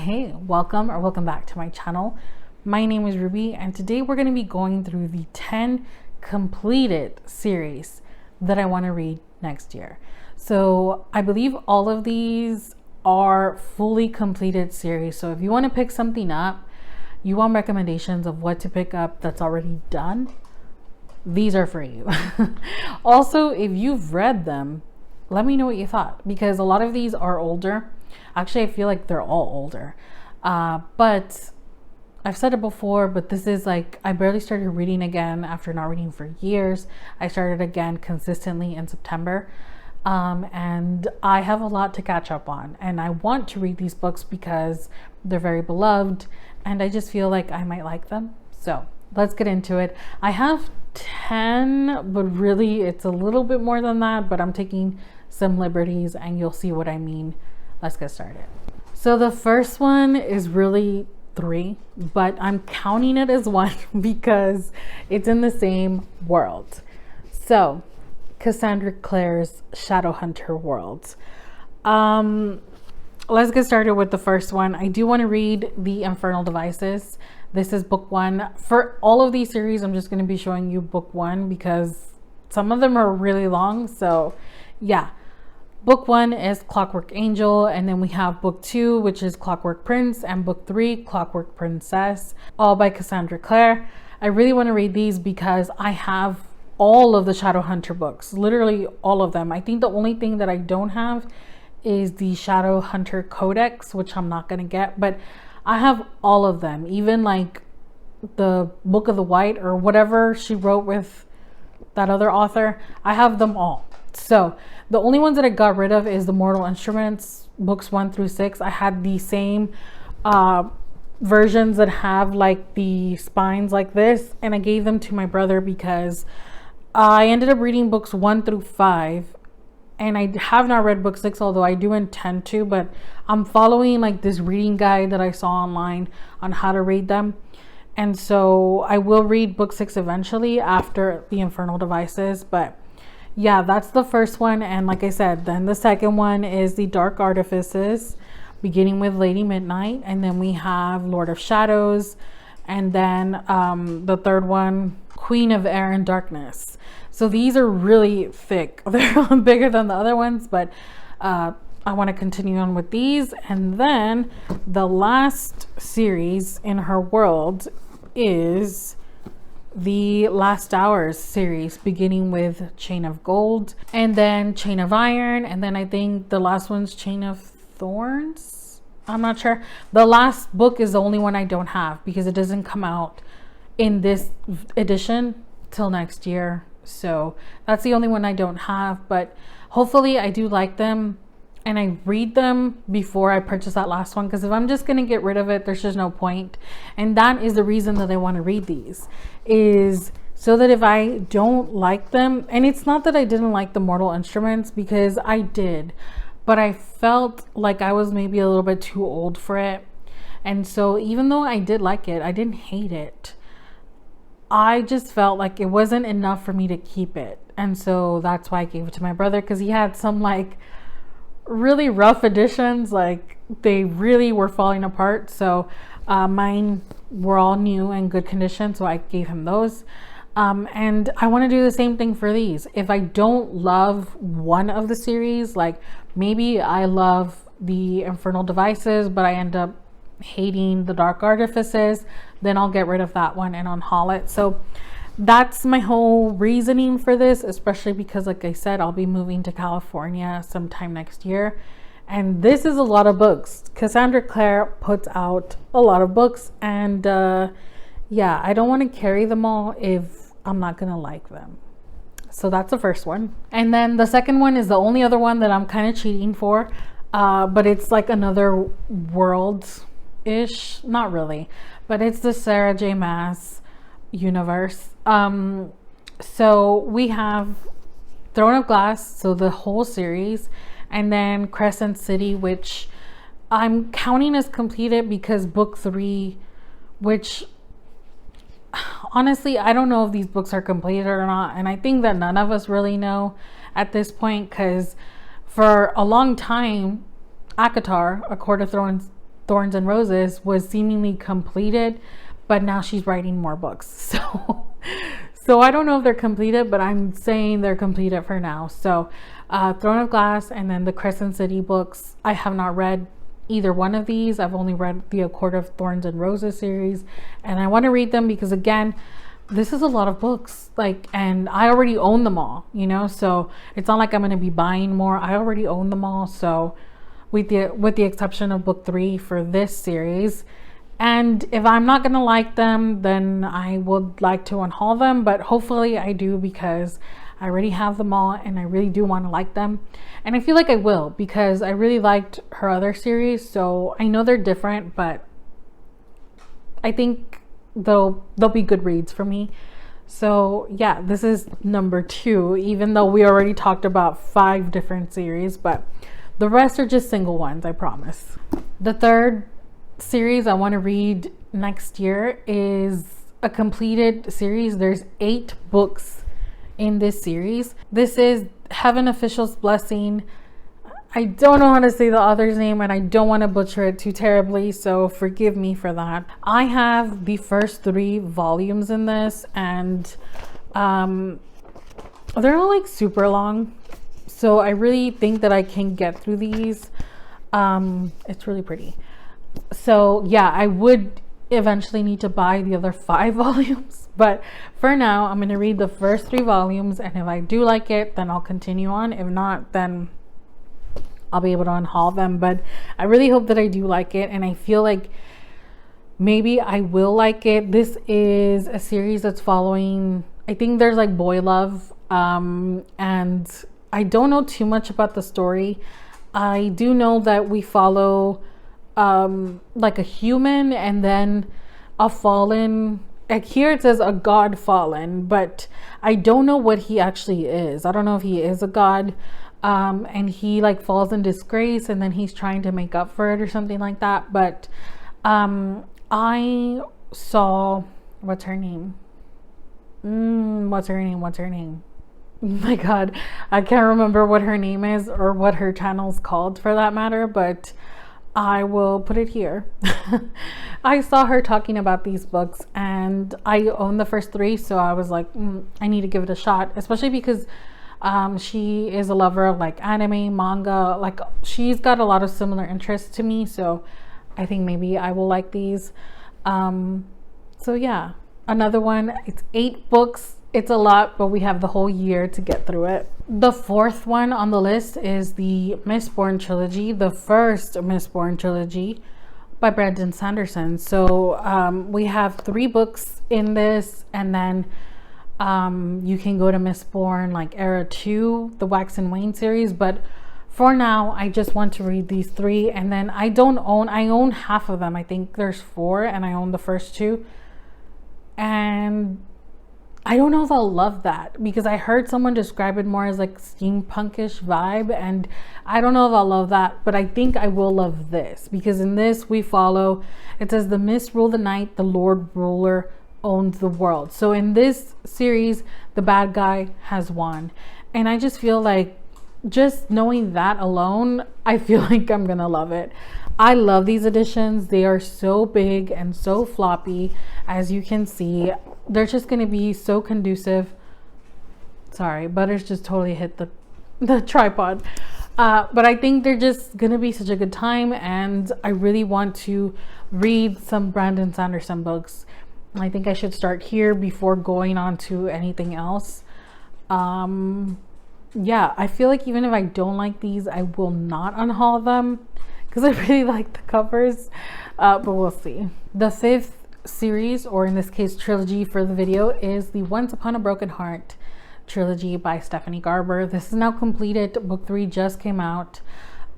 Hey, welcome back to my channel. My name is Ruby, and today we're going to be going through the 10 completed series that I want to read next year. So I believe all of these are fully completed series. So if you want to pick something up, you want recommendations of what to pick up that's already done, these are for you. Also, if you've read them, let me know what you thought, because a lot of these are older. Actually, I feel like they're all older. But I've said it before, but this is like, I barely started reading again after not reading for years. I started again consistently in September. And I have a lot to catch up on. And I want to read these books because they're very beloved. And I just feel like I might like them. So let's get into it. I have 10, but really it's a little bit more than that. But I'm taking some liberties and you'll see what I mean. Let's get started. So the first one is really 3, but I'm counting it as 1 because it's in the same world. So Cassandra Clare's Shadowhunter world. Let's get started with the first one. I do want to read The Infernal Devices. This is book 1. For all of these series, I'm just going to be showing you book 1 because some of them are really long. So yeah. Book 1 is Clockwork Angel, and then we have book 2, which is Clockwork Prince, and book 3, Clockwork Princess, all by Cassandra Clare. I really want to read these because I have all of the Shadowhunter books, literally all of them. I think the only thing that I don't have is the Shadowhunter Codex, which I'm not going to get, but I have all of them, even like the Book of the White or whatever she wrote with that other author. I have them all. So the only ones that I got rid of is the Mortal Instruments books 1 through 6. I had the same versions that have like the spines like this, and I gave them to my brother because I ended up reading books 1 through 5, and I have not read book 6, although I do intend to, but I'm following like this reading guide that I saw online on how to read them. And so I will read book 6 eventually after The Infernal Devices, but yeah, that's the first one. And like I said, then the second one is The Dark Artifices, beginning with Lady Midnight. And then we have Lord of Shadows. And then the third one, Queen of Air and Darkness. So these are really thick. They're bigger than the other ones, but I want to continue on with these. And then the last series in her world is the Last Hours series, beginning with Chain of Gold, and then Chain of Iron, and then I think the last one's Chain of Thorns. I'm not sure. The last book is the only one I don't have because it doesn't come out in this edition till next year. So that's the only one I don't have, but hopefully I do like them and I read them before I purchase that last one, because if I'm just going to get rid of it, there's just no point. And that is the reason that I want to read these, is so that if I don't like them, and it's not that I didn't like the Mortal Instruments, because I did, but I felt like I was maybe a little bit too old for it. And so even though I did like it, I didn't hate it. I just felt like it wasn't enough for me to keep it. And so that's why I gave it to my brother, because he had some like really rough editions, like they really were falling apart. So mine were all new and good condition, so I gave him those. And I want to do the same thing for these. If I don't love one of the series, like maybe I love the Infernal Devices but I end up hating the Dark Artifices, then I'll get rid of that one and unhaul it. So that's my whole reasoning for this, especially because like I said, I'll be moving to California sometime next year. And this is a lot of books. Cassandra Clare puts out a lot of books, and yeah, I don't want to carry them all if I'm not going to like them. So that's the first one. And then the second one is the only other one that I'm kind of cheating for, but it's like another world-ish. Not really, but it's the Sarah J. Maas universe. So we have Throne of Glass, so the whole series, and then Crescent City, which I'm counting as completed because book 3, which honestly I don't know if these books are completed or not, and I think that none of us really know at this point, because for a long time ACOTAR, A Court of Thorns Thorns and Roses was seemingly completed, but now she's writing more books. So I don't know if they're completed, but I'm saying they're completed for now. So Throne of Glass and then the Crescent City books, I have not read either one of these. I've only read the A Court of Thorns and Roses series, and I want to read them because, again, this is a lot of books, like, and I already own them all, you know, so it's not like I'm going to be buying more. I already own them all. So with the exception of book 3 for this series, and if I'm not going to like them, then I would like to unhaul them, but hopefully I do, because I already have them all and I really do want to like them. And I feel like I will, because I really liked her other series. So I know they're different, but I think they'll be good reads for me. So yeah, this is number 2, even though we already talked about 5 different series, but the rest are just single ones, I promise. The third series I want to read next year is a completed series. There's 8 books in this series. This is Heaven Official's Blessing. I don't know how to say the author's name, and I don't want to butcher it too terribly, so forgive me for that. I have the first 3 volumes in this, and they're not like super long, so I really think that I can get through these. It's really pretty. So yeah, I would eventually need to buy the other 5 volumes, but for now I'm going to read the first 3 volumes, and if I do like it, then I'll continue on. If not, then I'll be able to unhaul them. But I really hope that I do like it, and I feel like maybe I will like it. This is a series that's following, I think there's like boy love, and I don't know too much about the story. I do know that we follow like a human and then a fallen, like here it says a god fallen, but I don't know what he actually is. I don't know if he is a god, and he like falls in disgrace and then he's trying to make up for it or something like that. But I saw, what's her name? What's her name? Oh my god, I can't remember what her name is or what her channel's called for that matter, but I will put it here. I saw her talking about these books, and I own the first 3, so I was like, I need to give it a shot, especially because she is a lover of like anime, manga, like she's got a lot of similar interests to me, so I think maybe I will like these. So yeah, another one. It's 8 books. It's a lot, but we have the whole year to get through it. The 4th one on the list is the Mistborn trilogy, the first Mistborn trilogy by Brandon Sanderson. So we have 3 books in this, and then you can go to Mistborn like Era 2, the Wax and Wayne series, but for now I just want to read these 3. And then I own half of them. I think there's 4, and I own the first 2, and I don't know if I'll love that, because I heard someone describe it more as like steampunkish vibe, and I don't know if I'll love that, but I think I will love this, because in this we follow, it says the Mist rule the night, the Lord ruler owns the world. So in this series, the bad guy has won, and I just feel like, just knowing that alone, I feel like I'm gonna love it. I love these editions. They are so big and so floppy, as you can see. They're just going to be so conducive. Sorry, Butters just totally hit the tripod. But I think they're just going to be such a good time, and I really want to read some Brandon Sanderson books. I think I should start here before going on to anything else. Yeah, I feel like even if I don't like these, I will not unhaul them, because I really like the covers, but we'll see. The 5th series, or in this case trilogy for the video, is the Once Upon a Broken Heart trilogy by Stephanie Garber. This is now completed. Book 3 just came out.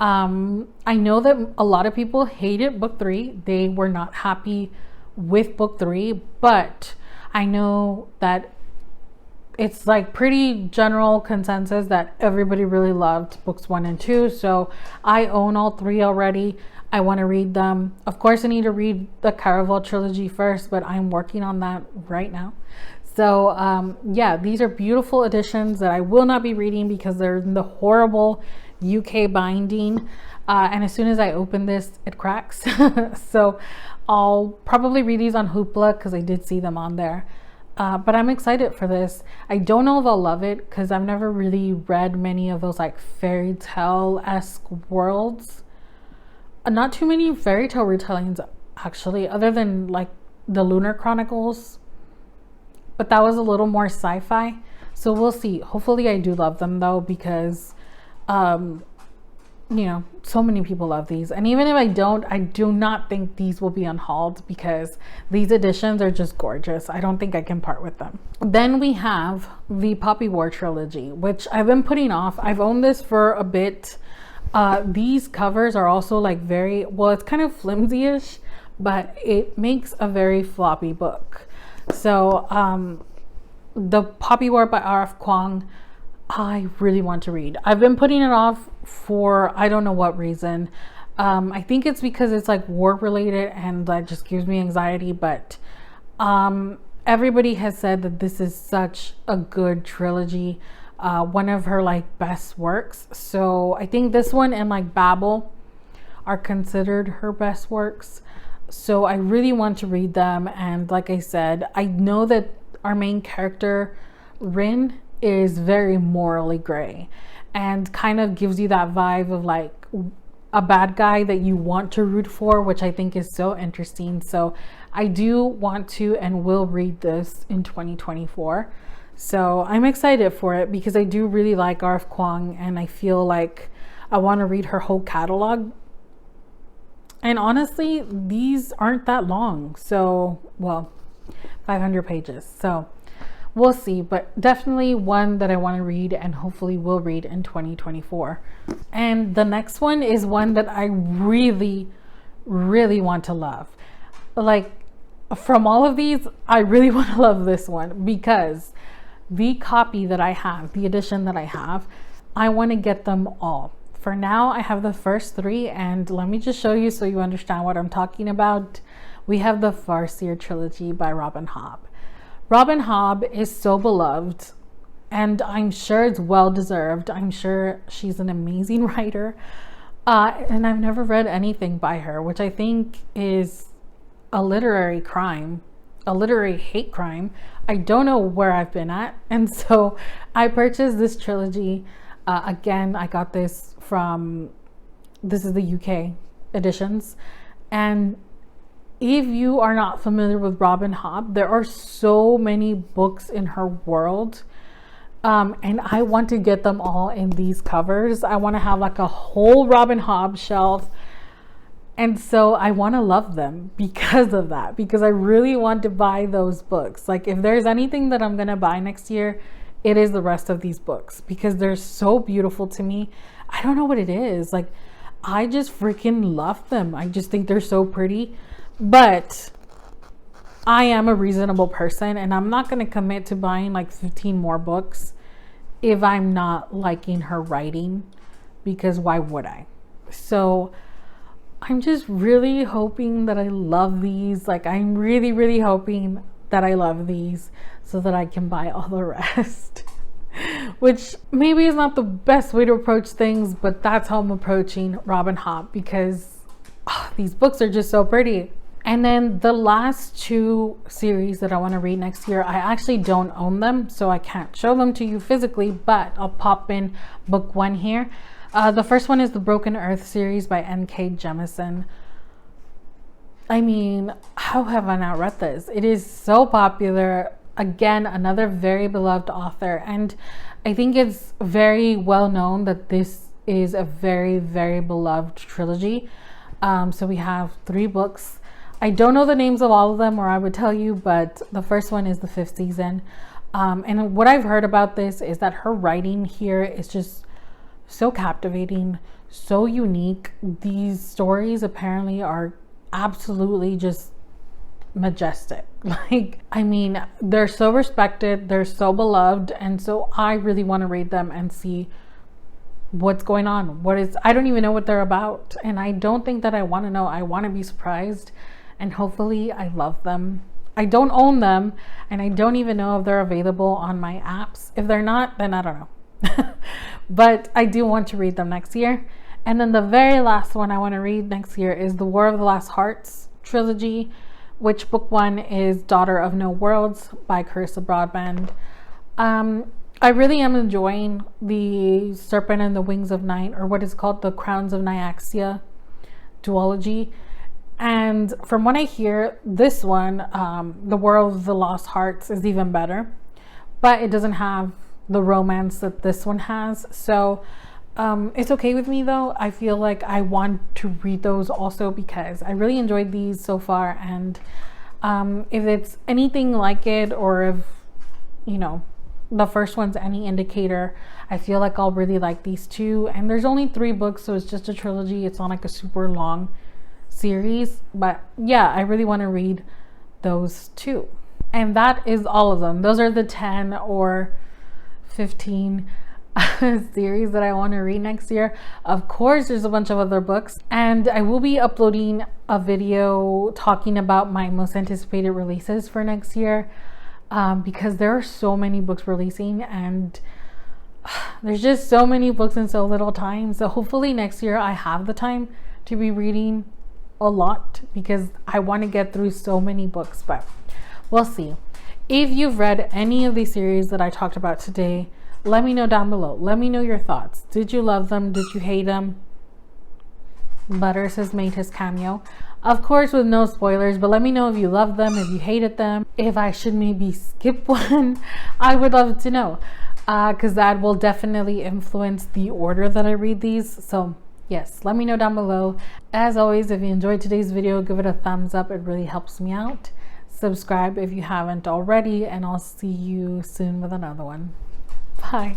I know that a lot of people hated book 3. They were not happy with book 3, but I know that it's like pretty general consensus that everybody really loved books 1 and 2. So I own all 3 already. I want to read them. Of course, I need to read the Caraval trilogy first, but I'm working on that right now. So yeah, these are beautiful editions that I will not be reading because they're in the horrible UK binding. And as soon as I open this, it cracks. So I'll probably read these on Hoopla because I did see them on there. But I'm excited for this. I don't know if I'll love it because I've never really read many of those like fairy tale-esque worlds. Not too many fairy tale retellings actually, other than like the Lunar Chronicles. But that was a little more sci-fi. So we'll see. Hopefully I do love them though, because you know, so many people love these. And even if I don't, I do not think these will be unhauled because these editions are just gorgeous. I don't think I can part with them. Then we have the Poppy War trilogy, which I've been putting off. I've owned this for a bit. These covers are also like very, well, it's kind of flimsy-ish, but it makes a very floppy book. So the Poppy War by R.F. Kuang, I really want to read. I've been putting it off for I don't know what reason. I think it's because it's like war related and that just gives me anxiety, but everybody has said that this is such a good trilogy, one of her like best works. So I think this one and like Babel are considered her best works. So I really want to read them. And like I said, I know that our main character Rin is very morally gray and kind of gives you that vibe of like a bad guy that you want to root for, which I think is so interesting. So I do want to and will read this in 2024. So I'm excited for it because I do really like R.F. Kuang and I feel like I want to read her whole catalog. And honestly, these aren't that long. So, well, 500 pages. So we'll see, but definitely one that I want to read and hopefully will read in 2024. And the next one is one that I really, really want to love. Like from all of these, I really want to love this one because the copy that I have, the edition that I have, I want to get them all. For now, I have the first three, and let me just show you so you understand what I'm talking about. We have the Farseer trilogy by Robin Hobb. Robin Hobb is so beloved, and I'm sure it's well deserved. I'm sure she's an amazing writer, and I've never read anything by her, which I think is a literary crime, a literary hate crime. I don't know where I've been at, and so I purchased this trilogy. Again, I got this from, this is the UK editions, and if you are not familiar with Robin Hobb, there are so many books in her world, and I want to get them all in these covers. I want to have like a whole Robin Hobb shelf, and so I want to love them because of that, because I really want to buy those books. Like if there's anything that I'm gonna buy next year, it is the rest of these books because they're so beautiful to me. I don't know what it is. Like I just freaking love them. I just think they're so pretty. But I am a reasonable person and I'm not going to commit to buying like 15 more books if I'm not liking her writing, because why would I? So I'm just really hoping that I love these. Like I'm really, really hoping that I love these so that I can buy all the rest. Which maybe is not the best way to approach things, but that's how I'm approaching Robin Hobb because these books are just so pretty. And then the last two series that I want to read next year, I actually don't own them, so I can't show them to you physically, but I'll pop in book one here. The first one is the Broken Earth series by N.K. Jemisin. I mean, how have I not read this? It is so popular. Again, another very beloved author. And I think it's very well known that this is a very, very beloved trilogy. So we have 3 books. I don't know the names of all of them, or I would tell you, but the first one is The Fifth Season. And what I've heard about this is that her writing here is just so captivating, so unique. These stories apparently are absolutely just majestic. Like, I mean, they're so respected, they're so beloved, and so I really want to read them and see what's going on. I don't even know what they're about, and I don't think that I want to know. I want to be surprised, and hopefully I love them. I don't own them, and I don't even know if they're available on my apps. If they're not, then I don't know. But I do want to read them next year. And then the very last one I want to read next year is the War of the Last Hearts trilogy, which book one is Daughter of No Worlds by Carissa Broadbent. I really am enjoying the Serpent and the Wings of Night, or what is called the Crowns of Nyaxia duology. And from what I hear, this one, the World of the Lost Hearts, is even better, but it doesn't have the romance that this one has. So it's okay with me though. I feel like I want to read those also because I really enjoyed these so far. And if it's anything like it, or if, you know, the first one's any indicator, I feel like I'll really like these two. And there's only 3 books, so it's just a trilogy. It's not like a super long series, but yeah, I really want to read those two. And that is all of them. Those are the 10 or 15 series that I want to read next year. Of course, there's a bunch of other books, and I will be uploading a video talking about my most anticipated releases for next year, because there are so many books releasing, and there's just so many books in so little time. So hopefully next year I have the time to be reading a lot, because I want to get through so many books, but we'll see. If you've read any of these series that I talked about today, let me know down below. Let me know your thoughts. Did you love them? Did you hate them? Butters has made his cameo, of course with no spoilers, but let me know if you loved them, if you hated them, if I should maybe skip one. I would love to know, because that will definitely influence the order that I read these. So yes, let me know down below. As always, if you enjoyed today's video, give it a thumbs up. It really helps me out. Subscribe if you haven't already, and I'll see you soon with another one. Bye.